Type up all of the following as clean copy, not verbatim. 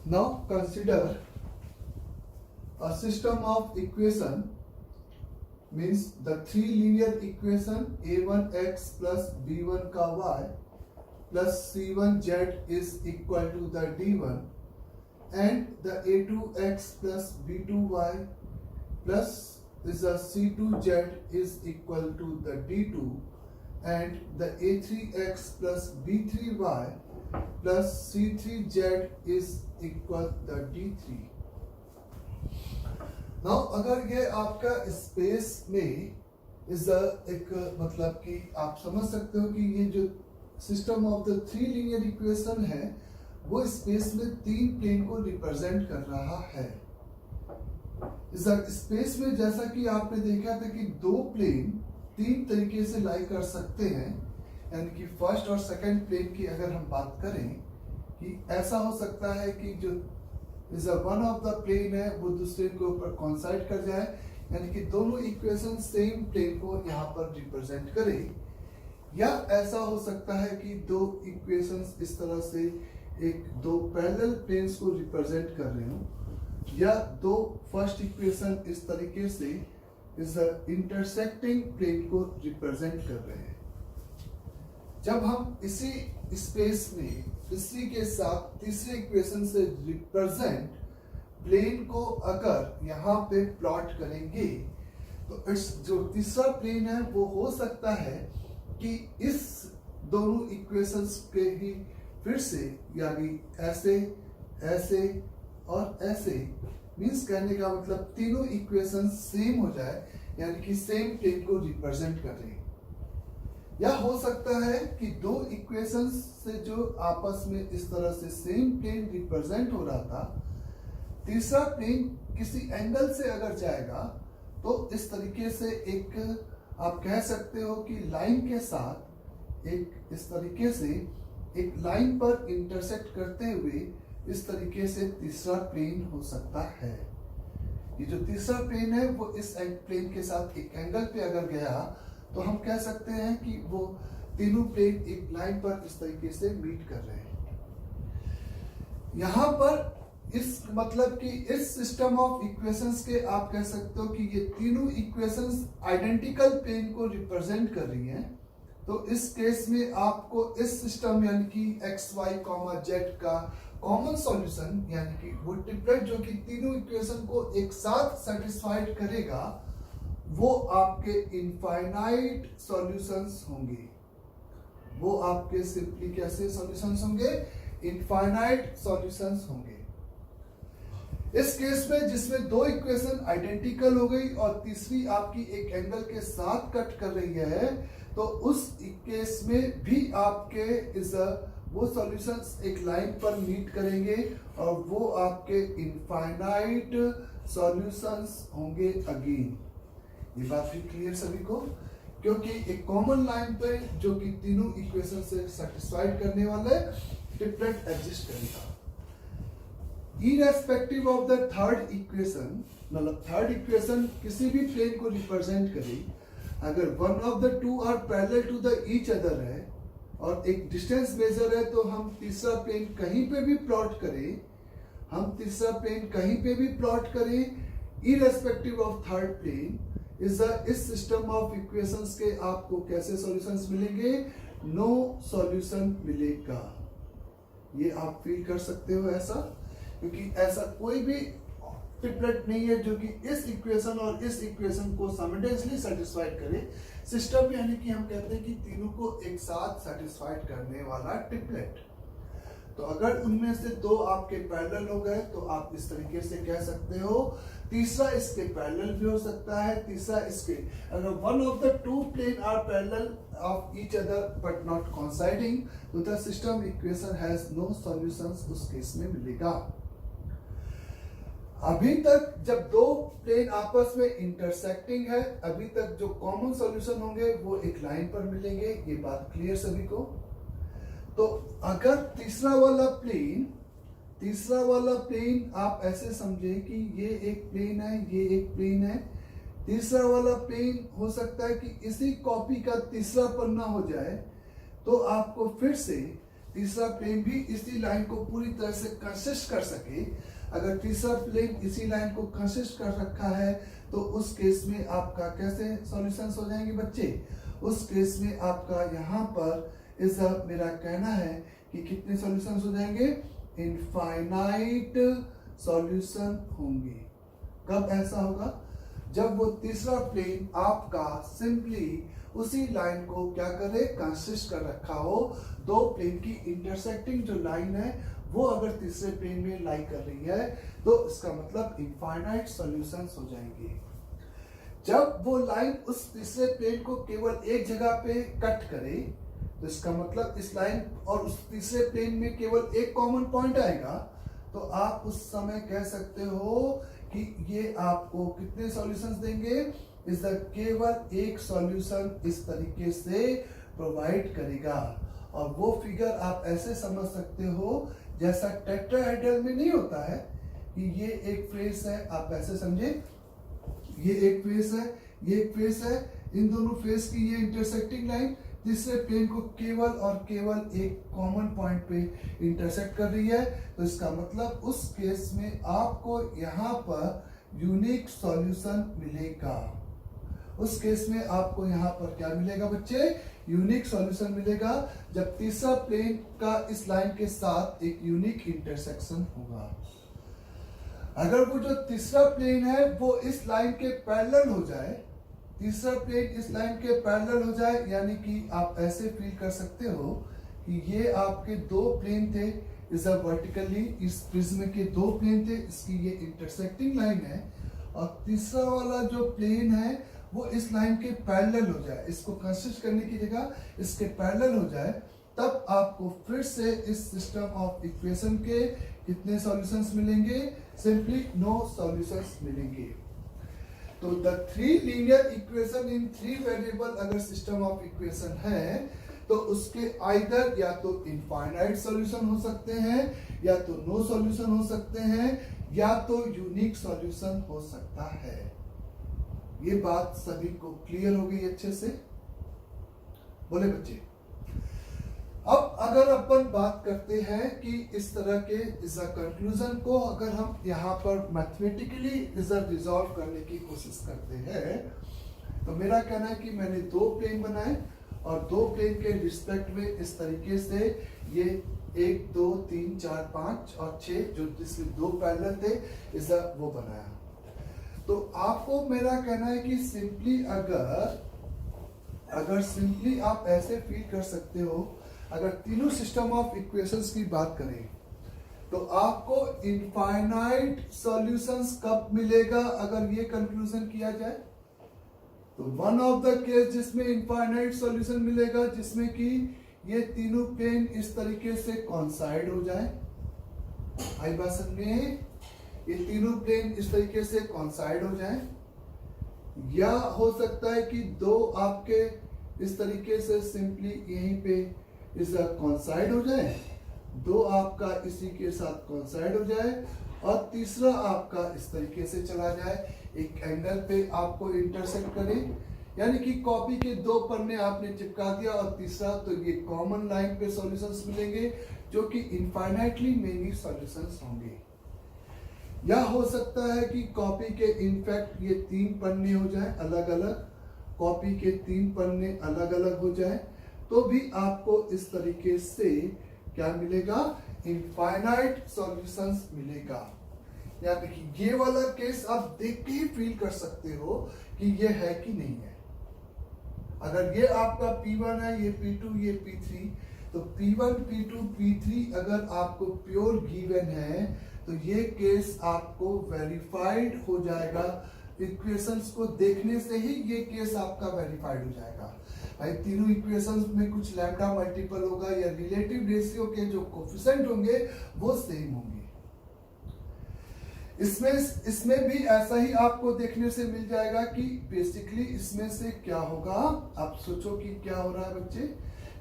Now consider a system of equation, means the three linear equation a1x plus b1 का y plus c1z is equal to the d1 and the a2x plus b2y plus this c2z is equal to the d2 and the a3x plus b3y plus c3z is equal the d3. Now अगर ये आपका space में इस एक मतलब कि आप समझ सकते हो कि ये जो system of the three linear equation है वो स्पेस में तीन प्लेन को रिप्रेजेंट कर रहा है। इस स्पेस में जैसा कि आपने देखा था कि दो प्लेन तीन तरीके से लाई कर सकते हैं, यानी कि फर्स्ट और सेकंड प्लेन की अगर हम बात करें कि ऐसा हो सकता है कि जो is one of the plane है वो दूसरे के ऊपर कोइंसाइड कर जाए, यानी कि दोनों इक्वेशन सेम प्लेन को यहाँ पर रिप्रेजेंट करे, या ऐसा हो सकता है कि दो इक्वेशंस इस तरह से एक दो पैरेलल प्लेन्स को रिप्रेजेंट कर रहे हो, या दो फर्स्ट इक्वेशन इस तरीके से इस इंटरसेक्टिंग प्लेन को रिप्रेजेंट कर रहे हैं। जब हम इसी स्पेस में इसी के साथ तीसरे इक्वेशन से रिप्रेजेंट प्लेन को अगर यहाँ पे प्लॉट करेंगे तो इस जो तीसरा प्लेन है वो हो सकता है कि इस दोनों इक्वेशंस के ही फिर से यानी ऐसे ऐसे और ऐसे, मीन्स कहने का मतलब तीनों इक्वेशंस सेम हो जाए, यानी कि सेम प्लेन को रिप्रेजेंट कर रहे हैं। या हो सकता है कि दो इक्वेशंस से जो आपस में इस तरह से सेम प्लेन रिप्रेजेंट हो रहा था, तीसरा प्लेन किसी एंगल से अगर जाएगा तो इस तरीके से एक आप कह सकते हो कि लाइन के साथ एक इस तरीके से एक लाइन पर इंटरसेक्ट करते हुए इस तरीके से तीसरा प्लेन हो सकता है। ये जो तीसरा प्लेन है वो इस प्लेन के साथ एक एंगल पे अगर गया तो हम कह सकते हैं कि वो तीनों प्लेन एक लाइन पर इस तरीके से मीट कर रहे हैं। यहाँ पर इस मतलब कि इस सिस्टम ऑफ इक्वेशंस के आप कह सकते हो कि ये तीनों इक्वेशंस आइडेंटिकल प्लेन को रिप्रेजेंट कर रही हैं। तो इस केस में आपको इस सिस्टम यानी कि एक्स वाई कॉमा जेड का कॉमन सॉल्यूशन यानी कि वो ट्रिपलेट जो कि तीनों इक्वेशन को एक साथ सेटिस्फाइड करेगा वो आपके इनफाइनाइट सॉल्यूशंस होंगे। वो आपके सिंपली कैसे सॉल्यूशंस होंगे? इनफाइनाइट सॉल्यूशंस होंगे। इस केस में जिसमें दो इक्वेशन आइडेंटिकल हो गई और तीसरी आपकी एक एंगल के साथ कट कर रही है, तो उस केस में भी आपके इस वो सॉल्यूशंस एक लाइन पर मीट करेंगे और वो आपके इनफाइनाइट सॉल्यूशंस होंगे अगेन। ये बात भी क्लियर सभी को, क्योंकि एक कॉमन लाइन पे जो कि तीनों इक्वेशन से सेटिस्फाइड करने वाले ट्रिपलेट एग्जिस्ट करेगा। Irrespective of the third equation, मतलब थर्ड इक्वेशन किसी भी प्लेन को रिप्रेजेंट करे, अगर one of the two are parallel to the each other है और एक डिस्टेंस मेजर है, तो हम तीसरा प्लेन कहीं पे भी प्लॉट करें, हम तीसरा प्लेन कहीं पे भी प्लॉट करें इररेस्पेक्टिव ऑफ थर्ड प्लेन, इस सिस्टम ऑफ इक्वेशंस के आपको कैसे सॉल्यूशंस मिलेंगे? नो सॉल्यूशन मिलेगा। ये आप फील कर सकते हो ऐसा, क्योंकि ऐसा कोई भी ट्रिपलेट नहीं है जो कि इस इक्वेशन और इस इक्वेशन को साइमल्टेनियसली सेटिस्फाइड करे सिस्टम, यानी कि हम कहते हैं कि तीनों को एक साथ सेटिस्फाइड करने वाला ट्रिपलेट। तो अगर उनमें से दो आपके पैरेलल हो गए तो आप इस तरीके से कह सकते हो तीसरा इसके पैरेलल भी हो सकता है, तीसरा इसके, अगर one of the two plane are parallel of each other but not coinciding, तो the system equation has no solutions उस केस में मिलेगा। अभी तक जब दो प्लेन आपस में इंटरसेक्टिंग है, अभी तक जो कॉमन सॉल्यूशन होंगे वो एक लाइन पर मिलेंगे। ये बात क्लियर सभी को? तो अगर तीसरा वाला प्लेन आप ऐसे समझे कि ये एक प्लेन है, ये एक प्लेन है, तीसरा वाला प्लेन हो सकता है कि इसी कॉपी का तीसरा पन्ना हो जाए, तो आपको फिर से तीसरा प्लेन भी इसी लाइन को पूरी तरह से कंसिस्ट कर सके, अगर तीसरा प्लेन इसी लाइन को कंसिस्ट कर रखा है, तो उस केस में आपका कैसे सॉल्यूशंस हो जाएंगे बच्चे? उस केस में आपका यहाँ पर इस मेरा कहना है कि कितने सॉल्यूशंस हो जाएंगे? इनफाइनाइट सॉल्यूशन होंगे। कब ऐसा होगा? जब वो तीसरा प्लेन आपका सिंपली उसी लाइन को क्या करे? कंसिस्ट कर रखा हो। दो प्लेन की इंटरसेक्टिंग जो लाइन है वो अगर तीसरे प्लेन में लाई कर रही है, तो इसका मतलब इनफाइनाइट सॉल्यूशंस हो जाएंगे। जब वो लाइन उस तीसरे प्लेन को केवल एक जगह पे कट करे, तो इसका मतलब इस लाइन और उस तीसरे प्लेन में केवल एक कॉमन पॉइंट आएगा, तो आप उस समय कह सकते हो कि ये आपको कितने सॉल्यूशंस देंगे? इस केवल एक सॉल्यूशन इस तरीके से प्रोवाइड करेगा। और वो फिगर आप ऐसे समझ सकते हो जैसा टेट्राहेड्रल में नहीं होता है कि ये एक फेस है, आप ऐसे समझे, ये एक फेस है, ये एक फेस है, इन दोनों फेस की ये इंटरसेक्टिंग लाइन तीसरे प्लेन को केवल और केवल एक कॉमन पॉइंट पे इंटरसेक्ट कर रही है, तो इसका मतलब उस केस में आपको यहाँ पर यूनिक सॉल्यूशन मिलेगा। उस केस में आपको यहाँ पर क्या मिलेगा बच्चे? यूनिक सॉल्यूशन मिलेगा, जब तीसरा प्लेन का इस लाइन के साथ एक यूनिक इंटरसेक्शन होगा। अगर वो जो तीसरा प्लेन है वो इस लाइन के पैरेलल हो जाए, तीसरा प्लेन इस लाइन के पैरेलल हो जाए, यानी कि आप ऐसे फील कर सकते हो कि ये आपके दो प्लेन थे, इस वर्टिकली इस प्रिज्म के दो प्लेन थे, इसकी ये इंटरसेक्टिंग लाइन है, और तीसरा वाला जो प्लेन है वो इस लाइन के पैरेलल हो जाए, इसको कंसिस्ट करने की जगह इसके पैरेलल हो जाए, तब आपको फिर से इस सिस्टम ऑफ इक्वेशन के कितने सॉल्यूशंस मिलेंगे? सिंपली नो सॉल्यूशंस मिलेंगे। तो the three linear equation in three variable अगर सिस्टम ऑफ इक्वेशन है, तो उसके आइदर या तो इनफाइनाइट सॉल्यूशन हो सकते हैं, या तो नो सॉल्यूशन हो सकते हैं, या तो यूनिक सॉल्यूशन हो सकता है। ये बात सभी को क्लियर हो गई अच्छे से? बोले बच्चे। अब अगर अपन बात करते हैं कि इस तरह के इस कंक्लूजन को अगर हम यहाँ पर मैथमेटिकली रिजॉल्व करने की कोशिश करते हैं, तो मेरा कहना है कि मैंने दो प्लेन बनाए और दो प्लेन के रिस्पेक्ट में इस तरीके से ये 1 2 3 4 5 और 6 जो जिसमें दो पैरेलल थे इस वो बनाया। तो आपको मेरा कहना है कि सिंपली अगर सिंपली आप ऐसे फील कर सकते हो, अगर तीनों सिस्टम ऑफ इक्वेशंस की बात करें, तो आपको इनफाइनाइट सॉल्यूशंस कब मिलेगा अगर ये कंक्लूजन किया जाए? तो वन ऑफ द केस जिसमें इनफाइनाइट सॉल्यूशन मिलेगा, जिसमें कि ये तीनों प्लेन इस तरीके से कॉन्साइड हो जाए। आई बात समझ में? ये तीनों प्लेन इस तरीके से कॉन्साइड हो जाए, या हो सकता है कि दो आपके इस तरीके से सिंपली यहीं पे इस कॉन्साइड हो जाए, दो आपका इसी के साथ कॉन्साइड हो जाए, और तीसरा आपका इस तरीके से चला जाए, एक एंगल पे आपको इंटरसेक्ट करे, यानी कि कॉपी के दो पन्ने आपने चिपका दिया, और तीसरा तो ये कॉमन लाइन पे सॉल्यूशंस मिलेंगे जो कि इनफाइनाइटली मेनी सॉल्यूशंस होंगे। या हो सकता है कि कॉपी के इनफैक्ट ये तीन पन्ने हो जाए अलग अलग, कॉपी के तीन पन्ने अलग अलग हो जाए, तो भी आपको इस तरीके से क्या मिलेगा? इनफाइनाइट सॉल्यूशंस मिलेगा। या देखिए ये वाला केस आप देख के ही फील कर सकते हो कि ये है कि नहीं है। अगर ये आपका P1 है, ये P2, ये P3, तो P1, P2, P3 अगर आपको प्योर गिवन है, तो ये केस आपको वेरीफाइड हो जाएगा। इक्वेशंस को देखने से ही ये केस आपका वेरीफाइड हो जाएगा। भाई तीनों इक्वेशंस में कुछ लैम्डा मल्टीपल होगा, या रिलेटिव रेशियो के जो कोफिशिएंट होंगे वो सेम होंगे। इसमें भी ऐसा ही आपको देखने से मिल जाएगा कि बेसिकली इसमें से क्या होगा। आप सोचो कि क्या हो रहा है बच्चे,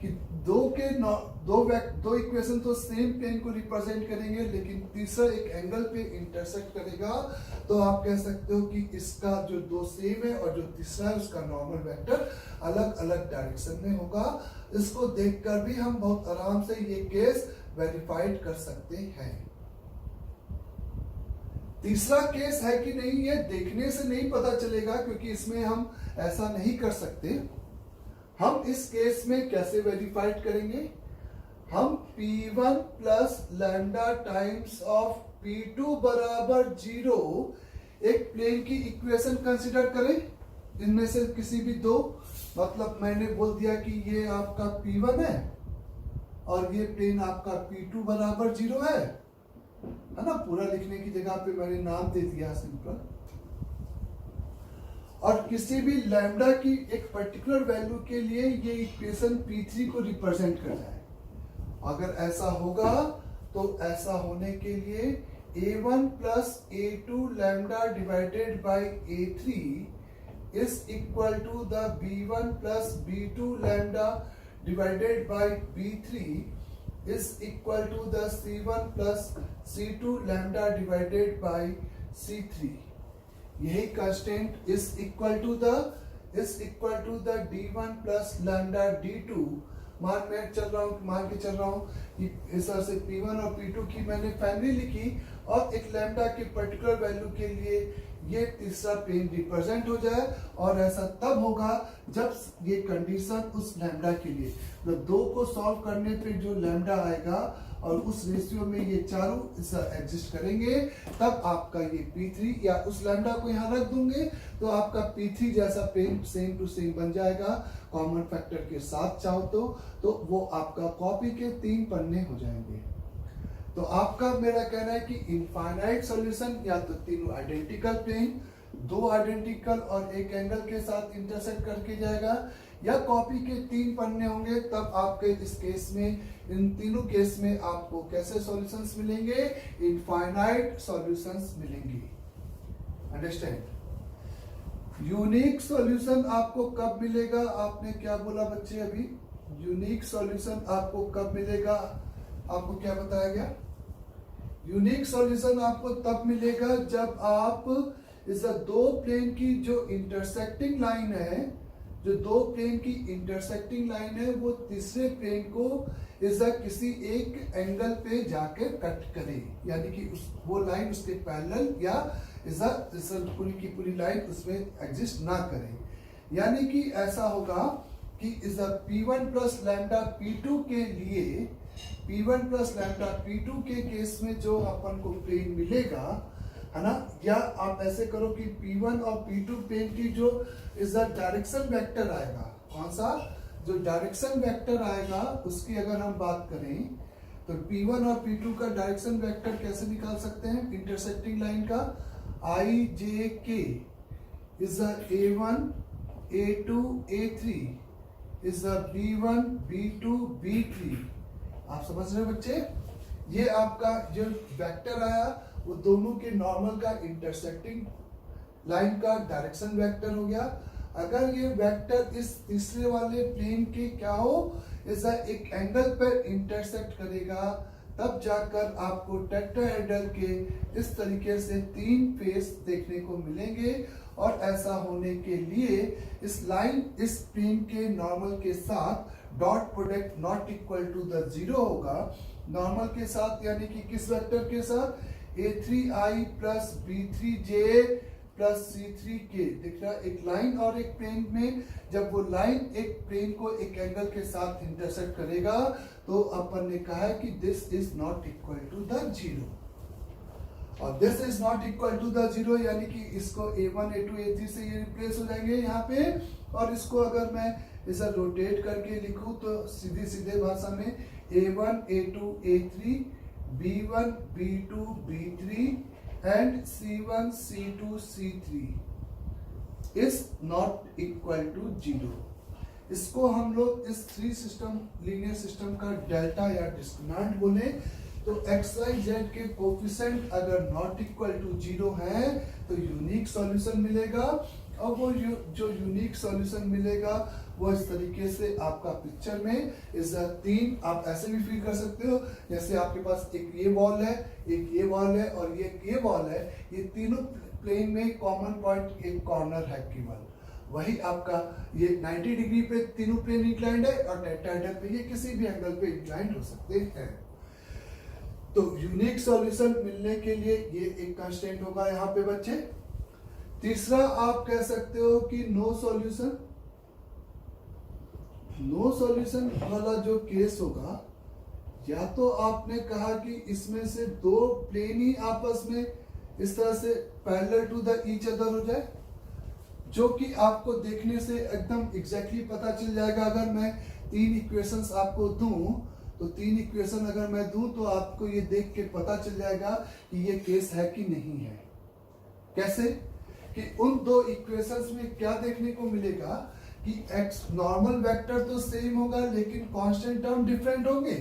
कि दो इक्वेशन तो सेम प्लेन को रिप्रेजेंट करेंगे, लेकिन तीसरा एक एंगल पे इंटरसेक्ट करेगा, तो आप कह सकते हो कि इसका जो दो सेम है और जो तीसरा है उसका नॉर्मल वेक्टर अलग अलग डायरेक्शन में होगा। इसको देखकर भी हम बहुत आराम से ये केस वेरीफाइड कर सकते हैं। तीसरा केस है कि नहीं, ये देखने से नहीं पता चलेगा क्योंकि इसमें हम ऐसा नहीं कर सकते। हम इस केस में कैसे वेरीफाइड करेंगे? हम P1 plus lambda times of P2 बराबर 0 एक प्लेन की इक्वेशन कंसिडर करें, इनमें से किसी भी दो। मतलब मैंने बोल दिया कि ये आपका P1 है और ये प्लेन आपका P2 बराबर 0 है ना। पूरा लिखने की जगह पे मैंने नाम दे दिया सिंपल। और किसी भी लैम्डा की एक पर्टिकुलर वैल्यू के लिए ये इक्वेशन P3 को रिप्रेजेंट कर जाए। अगर ऐसा होगा तो ऐसा होने के लिए A1 plus A2 lambda divided by A3 is equal to the B1 plus B2 lambda divided by B3 is equal to the C1 plus C2 lambda divided by C3। यही constant is equal to the D1 plus lambda D2। मान के चल रहा हूँ कि इस तरह से P1 और P2 की मैंने फैमिली लिखी और एक लैम्डा के पर्टिकुलर वैल्यू के लिए ये तीसरा प्लेन रिप्रेजेंट हो जाए। और ऐसा तब होगा जब ये कंडीशन उस लैम्डा के लिए, मतलब दो को सॉल्व करने पे जो लैम्डा आएगा और उस रेशियो में ये चारों एग्जिस्ट करेंगे, तब आपका ये P3 या उस लैम्डा को यहाँ रख दूंगे तो आपका P3 जैसा प्लेन सेम टू सेम बन जाएगा कॉमन फैक्टर के साथ चाहो तो वो आपका कॉपी के 3 पन्ने हो जाएंगे। तो आपका मेरा कहना है कि इनफाइनाइट सॉल्यूशन या तो तीनों आइडेंटिकल प्लेन, दो आइडेंटिकल और एक एंगल के साथ इंटरसेक्ट करके जाएगा, या कॉपी के 3 पन्ने होंगे। तब आपके इस केस में, इन तीनों केस में आपको कैसे सॉल्यूशंस मिलेंगे? इनफाइनाइट सॉल्यूशंस मिलेंगे। अंडरस्टैंड? यूनिक सॉल्यूशन आपको कब मिलेगा? आपने क्या बोला बच्चे अभी? यूनिक सॉल्यूशन आपको कब मिलेगा? आपको क्या बताया गया? यूनिक सॉल्यूशन आपको तब मिलेगा जब आप इस दो प्लेन की जो इंटरसेक्टिंग लाइन है, जो दो प्लेन की इंटरसेक्टिंग लाइन है, वो तीसरे प्लेन को किसी एक एंगल पे जाकर कट करे, यानी कि वो लाइन उसके पैरेलल या पूरी की पूरी लाइन उसमें एग्जिस्ट ना करे। यानी कि ऐसा होगा कि P1 प्लस लैम्डा P2 के लिए, P1 प्लस लैम्डा P2 के केस में जो अपन को प्लेन मिलेगा, है ना, या आप ऐसे करो कि P1 और P2 प्लेन की जो डायरेक्शन वेक्टर आएगा, कौन सा जो डायरेक्शन वेक्टर आएगा उसकी अगर हम बात करें तो P1 और P2 का डायरेक्शन वेक्टर कैसे निकाल सकते हैं? इंटरसेक्टिंग लाइन का IJK is the A1 A2 A3 is the B1 B2 B3। आप समझ रहे हो बच्चे? ये आपका जो वेक्टर आया वो दोनों के नॉर्मल का इंटरसेक्टिंग लाइन का डायरेक्शन वेक्टर हो गया। अगर ये वेक्टर इस तीसरे वाले प्लेन के क्या हो, ऐसा एक एंगल पर इंटरसेक्ट करेगा, तब जाकर आपको टेट्राहेड्रल के इस तरीके से 3 फेस देखने को मिलेंगे। और ऐसा होने के लिए इस लाइन, इस प्लेन के नॉर्मल के साथ dot product not equal to the 0 होगा। नॉर्मल के साथ यानी कि किस वेक्टर के साथ? A3i plus B3j plus C3k। दिख रहा, एक लाइन और एक प्लेन में जब वो लाइन एक प्लेन को एक एंगल के साथ इंटरसेक्ट करेगा तो अपन ने कहा है कि this is not equal to the 0। और this is not equal to the 0 यानी कि इसको A1 A2 A3 से ये रिप्लेस हो जाएंगे यहाँ पे। और इसको अगर मैं इसे रोटेट करके लिखूं तो सीधे भाषा में A1 A2 A3 B1 B2 B3 and C1 C2 C3 is not equal to 0। इसको हम लोग इस 3 सिस्टम लीनियर सिस्टम का डेल्टा या डिस्क्रिमिनेंट बोले तो एक्स वाई जेड के कोफिशिएंट अगर नॉट इक्वल टू 0 है तो यूनिक सॉल्यूशन मिलेगा। और वो जो यूनिक सॉल्यूशन मिलेगा वो इस तरीके से आपका पिक्चर में इस 3 आप ऐसे भी फील कर सकते हो, जैसे आपके पास एक ये वॉल है, एक ये वॉल है और ये वॉल है। ये तीनों प्लेन में कॉमन पॉइंट एक कॉर्नर है केवल, वही आपका ये 90 डिग्री पे तीनों प्लेन इंक्लाइंड है और डेल्टा एडर पे ये किसी भी एंगल पे इंक्लाइंड हो सकते हैं। तो यूनिक सॉल्यूशन मिलने के लिए ये एक कांस्टेंट होगा यहाँ पे बच्चे। तीसरा आप कह सकते हो कि नो सॉल्यूशन। नो सॉल्यूशन वाला जो केस होगा, या तो आपने कहा कि इसमें से दो प्लेन ही आपस में इस तरह से parallel to the each other हो जाए, जो कि आपको देखने से एकदम एग्जैक्टली पता चल जाएगा। अगर मैं 3 इक्वेशंस आपको दूं, तो 3 इक्वेशन अगर मैं दूं तो आपको ये देख के पता चल जाएगा कि ये केस है कि नहीं है। कैसे? कि उन 2 इक्वेशंस में क्या देखने को मिलेगा कि एक्स नॉर्मल वेक्टर तो सेम होगा लेकिन कांस्टेंट टर्म डिफरेंट होंगे,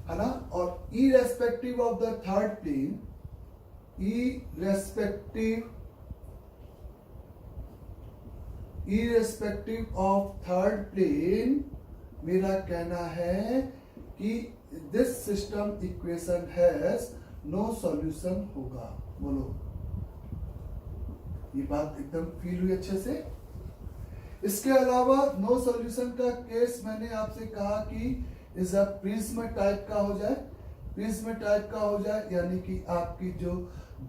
है ना। और irrespective of the third plane, irrespective of third plane, मेरा कहना है कि this system equation has no solution होगा। बोलो, ये बात एकदम फील हुई अच्छे से। इसके अलावा नो सॉल्यूशन का केस मैंने आपसे कहा कि इस प्रिज्म टाइप का हो जाए। प्रिज्म टाइप का हो जाए यानी कि आपकी जो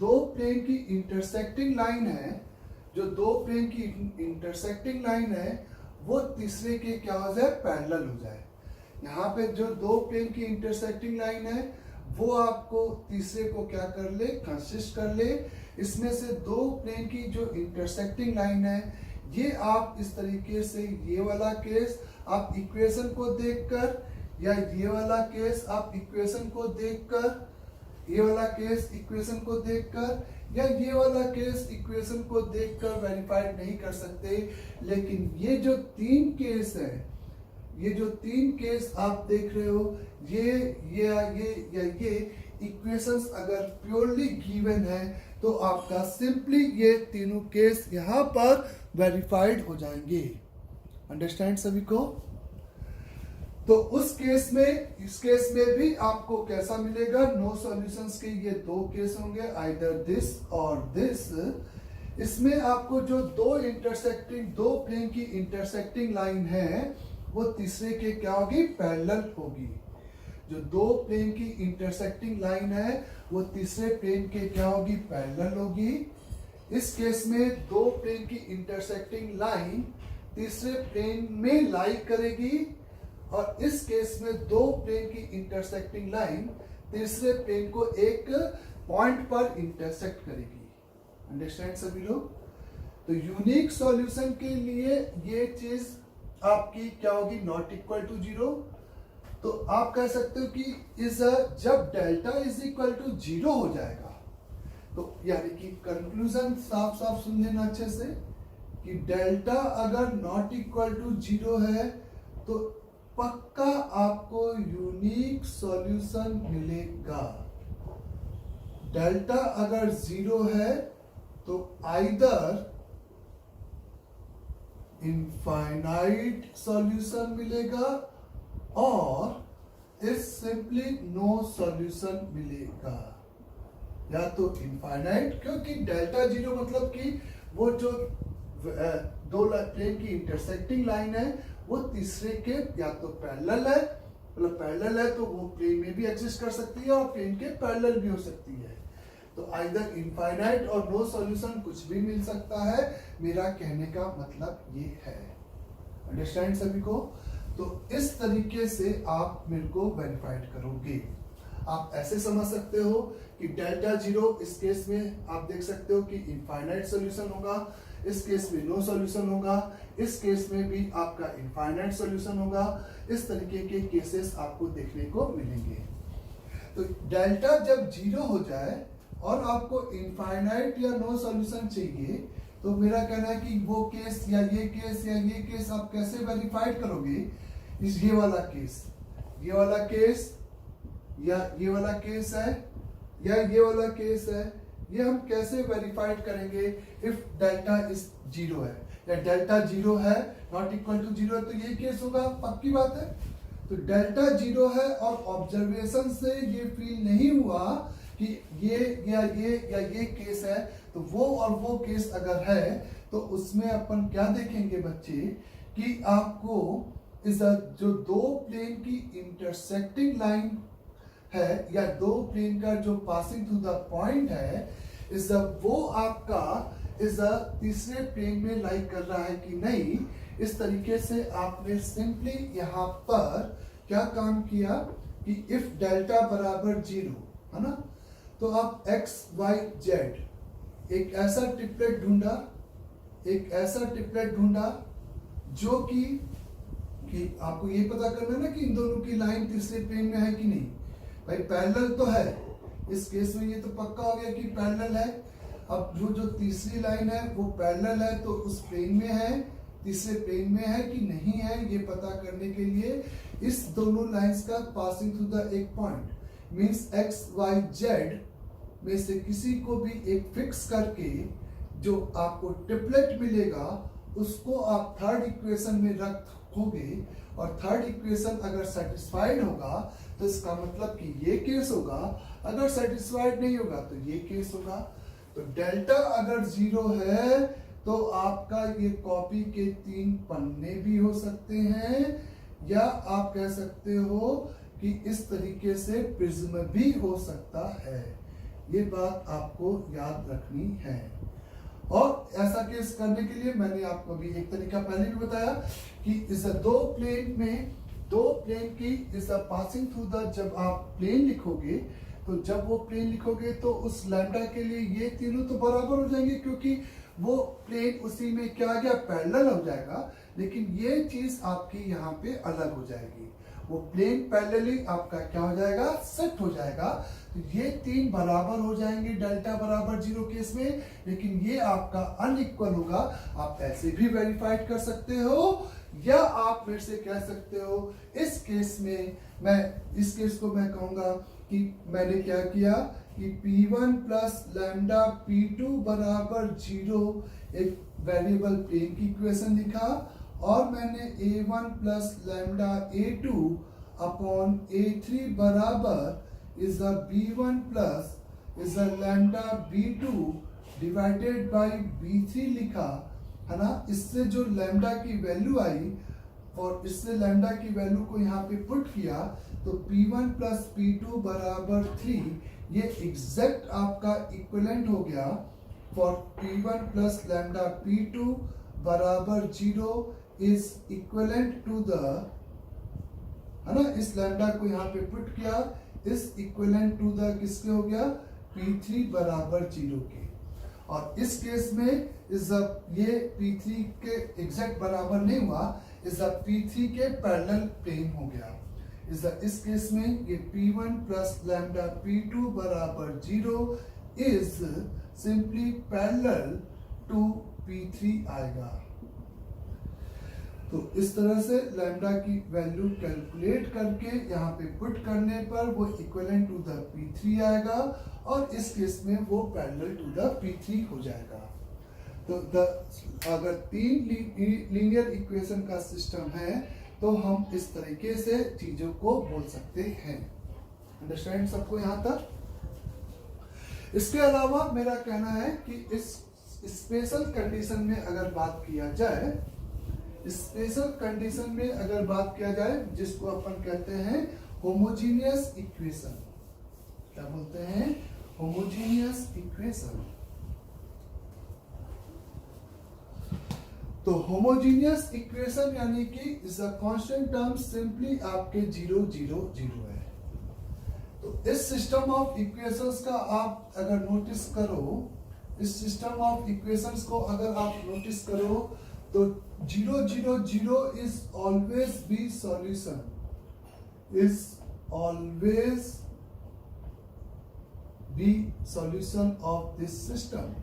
2 प्लेन की इंटरसेक्टिंग लाइन है, जो 2 प्लेन की इंटरसेक्टिंग लाइन है, वो तीसरे के क्या हो जाए, पैरेलल हो जाए। यहाँ पे जो 2 प्लेन की इंटरसेक्टिंग लाइन है वो आपको तीसरे को क्या कर ले, कंसिस्ट कर ले। इसमें से 2 प्लेन की जो इंटरसेक्टिंग लाइन है, ये आप इस तरीके से ये वाला केस आप इक्वेशन को देखकर, या ये वाला केस आप इक्वेशन को देखकर, ये वाला केस इक्वेशन को देखकर, या ये वाला केस इक्वेशन को देखकर वेरीफाइड नहीं कर सकते। लेकिन ये जो 3 केस है, ये जो 3 केस आप देख रहे हो, ये इक्वेशंस अगर प्योरली गिवन है तो आपका सिंपली ये तीनों केस यहां पर वेरीफाइड हो जाएंगे। अंडरस्टैंड सभी को? तो उस केस में, इस केस में भी आपको कैसा मिलेगा, नो सॉल्यूशंस के ये 2 केस होंगे, आइदर दिस और दिस। इसमें आपको जो 2 प्लेन की इंटरसेक्टिंग लाइन है वो तीसरे के क्या होगी, पैरेलल होगी। जो 2 प्लेन की इंटरसेक्टिंग लाइन है वो तीसरे प्लेन के क्या होगी, पैरेलल होगी। इस केस में 2 प्लेन की इंटरसेक्टिंग लाइन तीसरे प्लेन में लाई करेगी, और इस केस में 2 प्लेन की इंटरसेक्टिंग लाइन तीसरे प्लेन को एक पॉइंट पर इंटरसेक्ट करेगी। अंडरस्टैंड सभी लोग? तो यूनिक सॉल्यूशन के लिए ये चीज आपकी क्या होगी, नॉट इक्वल टू 0। तो आप कह सकते हो कि इस जब डेल्टा इज इक्वल टू 0 हो जाएगा, तो यानी कि कंक्लूजन साफ साफ सुन लेना अच्छे से, कि डेल्टा अगर नॉट इक्वल टू 0 है तो पक्का आपको यूनिक सॉल्यूशन मिलेगा। डेल्टा अगर 0 है तो आइदर इनफाइनाइट सॉल्यूशन मिलेगा और इस सिंपली नो सॉल्यूशन मिलेगा। या तो इनफाइनाइट, क्योंकि डेल्टा 0 मतलब कि वो जो 2 प्लेन की इंटरसेक्टिंग लाइन है वो तीसरे के या तो पैरेलल है, मतलब पैरेलल है तो वो प्लेन में भी एग्जिस्ट कर सकती है और प्लेन के पैरेलल भी हो सकती है। तो आइदर इनफाइनाइट और नो सॉल्यूशन कुछ भी मिल सकता है, मेरा कहने का मतलब ये है। अंडरस्टैंड सभी को? तो इस तरीके से आप मेरे को वेरीफाइड करोगे। आप ऐसे समझ सकते हो कि डेल्टा 0 इस केस में आप देख सकते हो कि इनफाइनाइट सॉल्यूशन होगा, इस केस में नो सॉल्यूशन होगा, इस केस में भी आपका इनफाइनाइट सॉल्यूशन होगा। इस तरीके के केसेस आपको देखने को मिलेंगे। तो डेल्टा जब 0 हो जाए और आपको इनफाइनाइट या नो सॉल्यूशन चाहिए, तो मेरा कहना है कि वो केस या ये केस या ये केस आप कैसे वेरीफाइड करोगे? इस ये वाला केस या ये वाला केस है या ये वाला केस है, ये हम कैसे वेरीफाइड करेंगे? इफ डेल्टा इज 0 है या डेल्टा 0 है नॉट इक्वल टू 0 है, तो ये केस होगा, पक्की बात है। तो डेल्टा 0 है और ऑब्जर्वेशन से ये फील नहीं हुआ कि ये केस है, तो वो और वो केस अगर है तो उसमें अपन क्या देखेंगे बच्चे कि आपको इस जो दो प्लेन की इंटरसेक्टिंग लाइन है या दो प्लेन का जो पासिंग थ्रू द पॉइंट है इस वो आपका इस तीसरे प्लेन में लाई कर रहा है कि नहीं। इस तरीके से आपने सिंपली यहाँ पर क्या काम किया कि इफ डेल्टा बराबर 0 है ना, तो आप x y z एक ऐसा ट्रिपलेट ढूंढा जो कि आपको ये पता करना ना कि इन दोनों की लाइन तीसरे प्लेन में है कि नहीं। भाई पैरेलल तो है, इस केस में ये तो पक्का हो गया कि पैरेलल है। अब जो तीसरी लाइन है वो पैरेलल है तो उस प्लेन में है, तीसरे प्लेन में है कि नहीं है, ये पता करने के लिए इस दोनों लाइंस का पासिंग थ्रू द एक point means x y z में से किसी को भी एक फिक्स करके जो आपको ट्रिपलेट मिलेगा उसको आप थर्ड इक्वेशन में रखोगे और थर्ड इक्वेशन अगर सेटिस्फाइड होगा तो इसका मतलब कि ये केस होगा, अगर सेटिस्फाइड नहीं होगा तो ये केस होगा। तो डेल्टा अगर 0 है तो आपका ये कॉपी के 3 पन्ने भी हो सकते हैं या आप कह सकते हो कि इस तरीके से प्रिज्म भी हो सकता है। ये बात आपको याद रखनी है। और ऐसा केस करने के लिए मैंने आपको अभी एक तरीका पहले भी बताया कि इस दो प्लेन की इस पासिंग थ्रू द जब आप प्लेन लिखोगे तो जब वो प्लेन लिखोगे तो उस लैम्डा के लिए ये तीनों तो बराबर हो जाएंगे क्योंकि वो प्लेन उसी में क्या आ गया पैरेलल हो जाएगा, लेकिन ये चीज आपकी यहाँ पे अलग हो जाएगी। वो प्लेन पैरेलली आपका क्या हो जाएगा सेट हो जाएगा। तो ये 3 बराबर हो जाएंगे डेल्टा बराबर 0 केस में, लेकिन ये आपका अनइक्वल होगा। आप ऐसे भी वेरीफाइड कर सकते हो या आप मेरे से कह सकते हो इस केस को मैं कहूंगा कि मैंने क्या किया कि P1 प्लस लैम्डा P2 बराबर 0 एक वेरिएबल प्लेन की इक्वेशन लिखा और मैंने A1 plus lambda A2 upon A3 बराबर is the B1 plus is the lambda B2 divided by B3 लिखा है ना। इससे जो लैम्डा की वैल्यू आई और इससे लैम्डा की वैल्यू को यहाँ पे पुट किया तो P1 प्लस P2 बराबर 3 ये एग्जैक्ट आपका इक्विवेलेंट हो गया for P1 plus lambda P2 बराबर 0 इज इक्विवेलेंट टू द है ना। इस लैम्डा को यहाँ पे पुट किया, इस इक्विवेलेंट टू द किसके हो गया P3 बराबर 0 के। और इस केस में ये P3 के एग्जैक्ट बराबर नहीं हुआ, P3 के पैरेलल प्लेन हो गया। इस केस में ये P1 प्लस लैम्डा P2 बराबर 0 is simply parallel to P3 आएगा। तो इस तरह से लैम्डा की वैल्यू कैलकुलेट करके यहाँ पे पुट करने पर वो इक्विवेलेंट टू द P3 आएगा और इस केस में वो पैरेलल टू द P3 हो जाएगा। तो अगर 3 लीनियर इक्वेशन का सिस्टम है तो हम इस तरीके से चीजों को बोल सकते हैं। अंडरस्टैंड सबको यहाँ तक। इसके अलावा मेरा कहना है कि इस स्पेशल कंडीशन में अगर बात किया जाए, जिसको अपन कहते हैं होमोजीनियस इक्वेशन, क्या बोलते हैं होमोजीनियस इक्वेशन। तो होमोजीनियस इक्वेशन यानी कि is a constant term simply आपके 0 0 0 है। तो इस सिस्टम ऑफ इक्वेशंस का आप अगर नोटिस करो, इस सिस्टम ऑफ इक्वेशंस को अगर आप नोटिस करो तो 0 0 0 is always be solution, is always be solution of this system.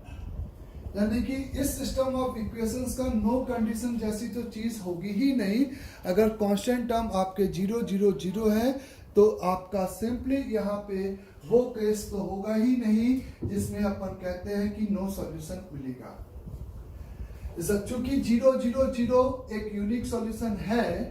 यानी कि इस सिस्टम ऑफ इक्वेशंस का नो कंडीशन जैसी तो चीज होगी ही नहीं। अगर कांस्टेंट टर्म आपके 0 0 0 है तो आपका सिंपली यहाँ पे वो केस तो होगा ही नहीं जिसमें अपन कहते हैं कि नो सॉल्यूशन मिलेगा। चूंकि 0 0 0 एक यूनिक सॉल्यूशन है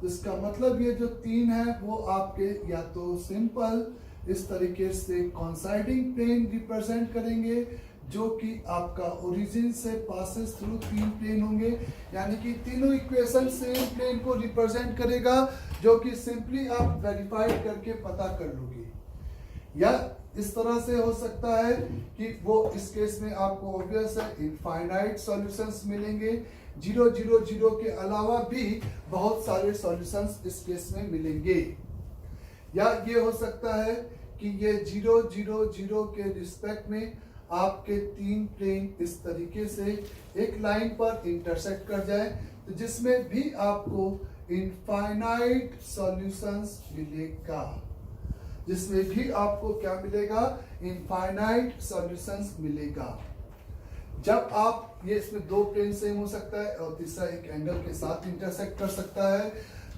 तो इसका मतलब ये जो 3 है वो आपके या तो सिंपल इस तरीके से कॉन्साइडिंग प्लेन रिप्रेजेंट करेंगे, जो कि आपका ओरिजिन से पासेस थ्रू तीन प्लेन होंगे, यानी कि तीनों इक्वेशन सेम प्लेन को रिप्रेजेंट करेगा, जो कि सिंपली आप वेरीफाइड करके पता कर लोगे। या इस तरह से हो सकता है कि वो इस केस में आपको ऑब्वियस है इनफाइनाइट सॉल्यूशंस मिलेंगे, 0 0 0 के अलावा भी बहुत सारे सॉल्यूशंस इस केस में मिलेंगे। या ये हो सकता है कि ये 0 0 0 के रिस्पेक्ट में आपके तीन प्लेन इस तरीके से एक लाइन पर इंटरसेक्ट कर जाए, तो जिसमें भी आपको इनफाइनाइट सॉल्यूशंस मिलेगा, जिसमें भी आपको क्या मिलेगा, इनफाइनाइट सॉल्यूशंस मिलेगा। जब आप ये इसमें दो प्लेन सेम हो सकता है और तीसरा एक एंगल के साथ इंटरसेक्ट कर सकता है,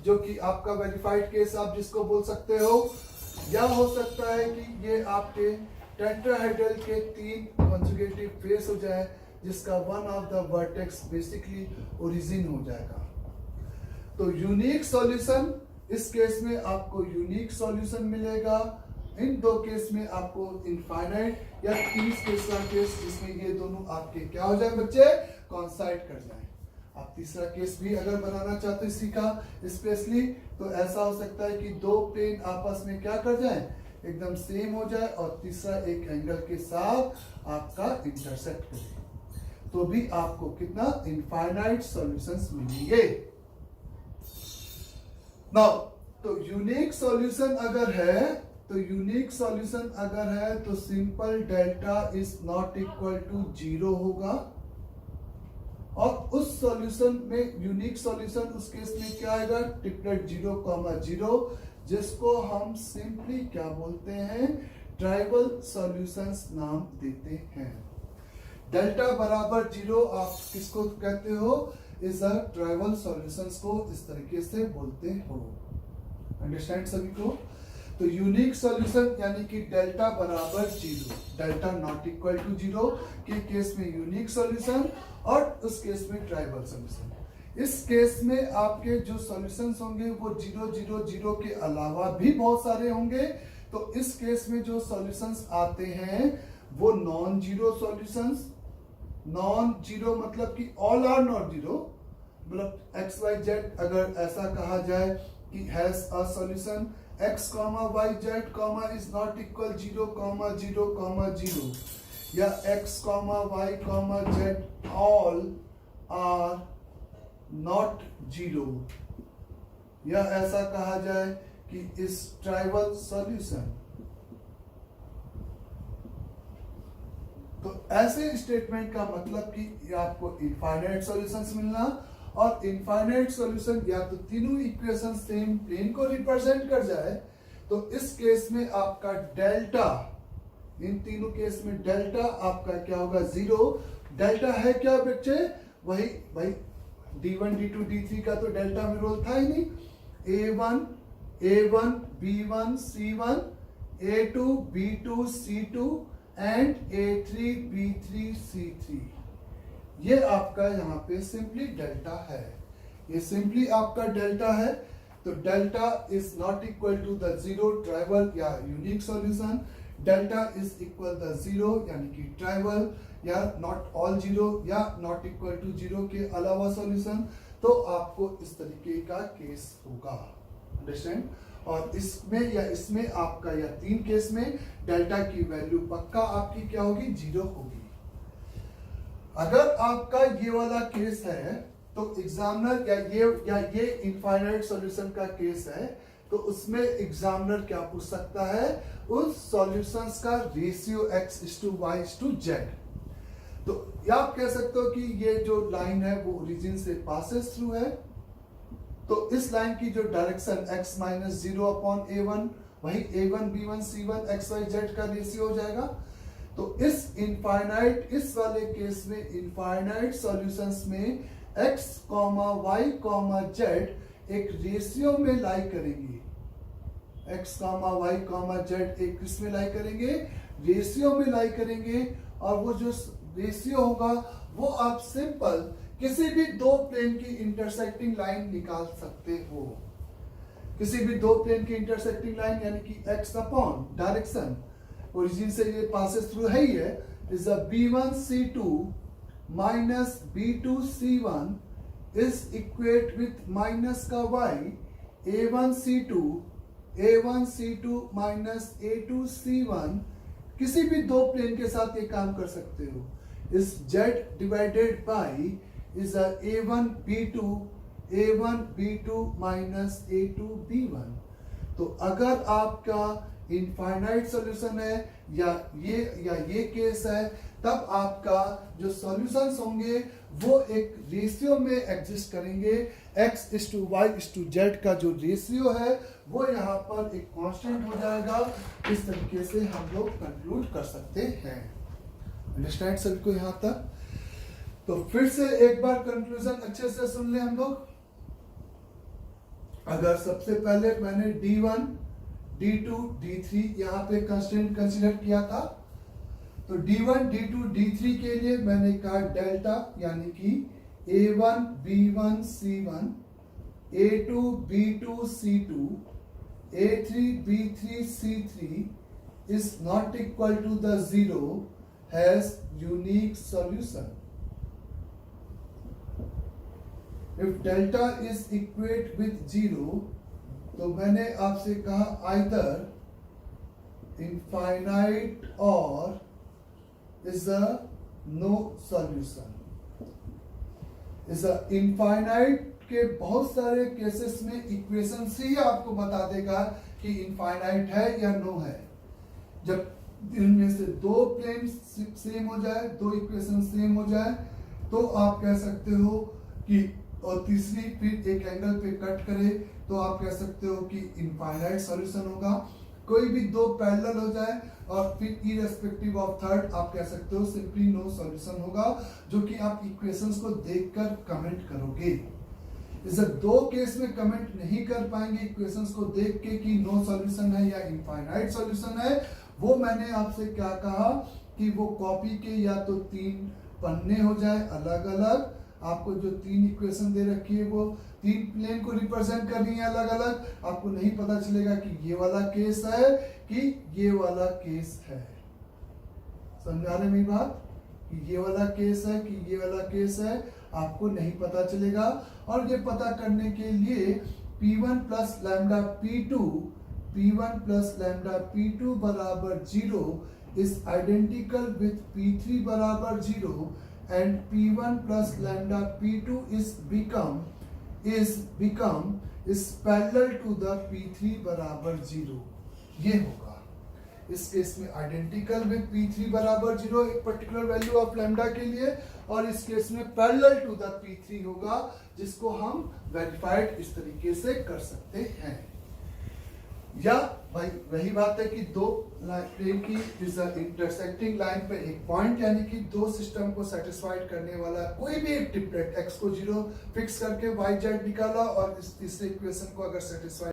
जो कि आपका वेरीफाइड केस आप जिसको बोल सकते हो। या हो सकता है कि ये आपके टेट्राहेड्रल के तीन कॉन्जुगेटिव फेस हो जाए, जिसका one of the vertex basically origin हो जाएगा। तो यूनिक सॉल्यूशन, इस केस में आपको यूनिक सॉल्यूशन मिलेगा, इन दो केस में आपको इनफाइनाइट, या तीसरा केस जिसमें ये दोनों आपके क्या हो जाए बच्चे, कॉन्साइड कर जाए। आप तीसरा केस भी अगर बनाना चाहते हो इसी का स्पेशली, तो ऐसा हो सकता है कि दो प्लेन आपस में क्या कर जाए, एकदम सेम हो जाए, और तीसरा एक एंगल के साथ आपका इंटरसेक्ट करे, तो भी आपको कितना, इनफाइनाइट सॉल्यूशंस मिलेंगे। नाउ तो यूनिक सॉल्यूशन अगर है तो simple delta is not equal to 0 होगा, और उस सॉल्यूशन में यूनिक सॉल्यूशन उस केस में क्या आएगा, ट्रिपलेट 0, 0, जिसको हम सिंपली क्या बोलते हैं, ट्राइवल सॉल्यूशंस नाम देते हैं। डेल्टा बराबर 0 आप किसको कहते हो, इज अ ट्राइवल सॉल्यूशंस को इस तरीके से बोलते हो। अंडरस्टैंड सभी को। तो यूनिक सॉल्यूशन यानी कि डेल्टा बराबर 0, डेल्टा नॉट इक्वल टू 0 के केस में यूनिक सॉल्यूशन, और उस केस में ट्राइवल सॉल्यूशन। इस केस में आपके जो सॉल्यूशंस होंगे वो 0 0 0 के अलावा भी बहुत सारे होंगे। तो इस केस में जो सॉल्यूशंस आते हैं वो non zero solutions, non zero मतलब कि ऑल आर नॉट जीरो, मतलब एक्स वाई जेड अगर ऐसा कहा जाए कि has a solution x, y, z, is not equal 0, 0, 0, या x, y, z all are not 0, या ऐसा कहा जाए कि इस ट्राइवल सॉल्यूशन। तो ऐसे स्टेटमेंट का मतलब कि आपको इनफाइनाइट सॉल्यूशंस मिलना, और इनफाइनाइट सॉल्यूशन या तो तीनों इक्वेशन सेम प्लेन को रिप्रेजेंट कर जाए, तो इस केस में आपका डेल्टा, इन तीनों केस में डेल्टा आपका क्या होगा, 0। डेल्टा है क्या बच्चे, वही भाई D1 D2 D3 का तो डेल्टा में रोल था ही नहीं, A1 B1 C1, A2 B2 C2 and A3 B3 C3। ये आपका यहाँ पे सिंपली डेल्टा है, ये सिंपली आपका डेल्टा है। तो delta is not equal to the 0 trivial या unique solution, delta is equal the 0 यानी कि ट्राइवल या नॉट ऑल 0 या नॉट इक्वल टू 0 के अलावा सॉल्यूशन। तो आपको इस तरीके का केस होगा, अंडरस्टैंड। और इसमें या इसमें आपका या तीन केस में डेल्टा की वैल्यू पक्का आपकी क्या होगी, 0 होगी। अगर आपका ये वाला केस है तो एग्जामिनर या ये इनफाइनाइट सॉल्यूशन का केस है, तो उसमें एग्जामिनर क्या पूछ सकता है, उस सॉल्यूशंस का रेशियो x:y:z। तो या आप कह सकते हो कि ये जो लाइन है वो ओरिजिन से पासेस थ्रू है, तो इस लाइन की जो डायरेक्शन x - 0/a1, वही a1 b1 c1 x y z का रेशियो हो जाएगा। तो इस इनफाइनाइट, इस वाले केस में इनफाइनाइट सॉल्यूशंस में x, y, z एक रेशियो में लाई करेंगे, x, y, z एक किसमें लाई करेंगे, रेशियो में लाई करेंगे। और वो जो रेशियो होगा वो आप सिंपल किसी भी दो प्लेन की इंटरसेक्टिंग लाइन निकाल सकते हो, किसी भी दो प्लेन की इंटरसेक्टिंग लाइन, यानी कि x अपॉन डायरेक्शन, ओरिजिन से ये पासेस थ्रू है ही है, is a b1c2 minus b2c1 is equate with minus का y a1c2 minus a2c1 किसी भी दो प्लेन के साथ ये काम कर सकते हो. इस z divided by is a a1b2 minus a2b1. तो अगर आपका इनफाइनाइट सॉल्यूशन है या ये केस है, तब आपका जो सॉल्यूशंस होंगे वो एक रेशियो में एग्जिस्ट करेंगे. x:y:z का जो रेशियो है वो यहाँ पर एक कांस्टेंट हो जाएगा. इस तरीके से हम लोग कंक्लूड कर सकते हैं. अंडरस्टैंड सभी को यहाँ तक? तो फिर से एक बार कंक्लूजन अच्छे से सुन ले हम लोग. अगर सबसे पहले मैंने d1, d2, d3 यहाँ पे कांस्टेंट कंसीडर किया था, तो d1, d2, d3 के लिए मैंने कहा डेल्टा यानी कि a1 b1 c1, a2 b2 c2, a3 b3 c3 is not equal to the 0 has unique solution. If delta is equate with 0, तो मैंने आपसे कहा either infinite or is a no solution. is a infinite के बहुत सारे cases में equation से ही आपको बता देगा कि इनफाइनाइट है या नो है. जब इनमें से दो प्लेन सेम हो जाए, दो इक्वेशन सेम हो जाए, तो आप कह सकते हो कि, और तीसरी फिर एक एंगल पे कट करे तो आप कह सकते हो कि इनफाइनाइट सॉल्यूशन होगा. कोई भी दो पैरेलल हो जाए और फिर इररेस्पेक्टिव ऑफ थर्ड आप कह सकते हो सिंपली नो सॉल्यूशन होगा, जो कि आप इक्वेशंस को देखकर कमेंट करोगे. इस दो केस में कमेंट नहीं कर पाएंगे इक्वेशंस को देख के कि नो सॉल्यूशन है या इनफाइनाइट सॉल्यूशन है. वो मैंने आपसे क्या कहा कि वो कॉपी के या तो 3 पन्ने हो जाए अलग अलग, आपको जो 3 इक्वेशन दे रखी है वो 3 प्लेन को रिप्रेजेंट करनी है अलग अलग. आपको नहीं पता चलेगा कि ये वाला केस है कि ये वाला केस है. समझा रहे मेरी बात? कि ये वाला केस है कि ये वाला केस है, आपको नहीं पता चलेगा. और ये पता करने के लिए p1 plus lambda p2 बराबर 0 is identical with p3 बराबर 0 and p1 plus lambda p2 is parallel to the p3 बराबर 0. ये होगा इस केस में आइडेंटिकल विद p3 बराबर 0 एक पर्टिकुलर वैल्यू ऑफ लैम्डा के लिए, और इस केस में पैरेलल टू द p3 होगा, जिसको हम वेरीफाइड इस तरीके से कर सकते हैं. या भाई वही बात है कि दो प्लेन की इंटरसेक्टिंग लाइन पे एक पॉइंट, यानी कि दो सिस्टम को सेटिस्फाइड करने वाला कोई भी एक ट्रिपलेट, x को 0 फिक्स करके y z निकाला और इस तीसरे इक्वेशन को अगर सेटिस्फाइड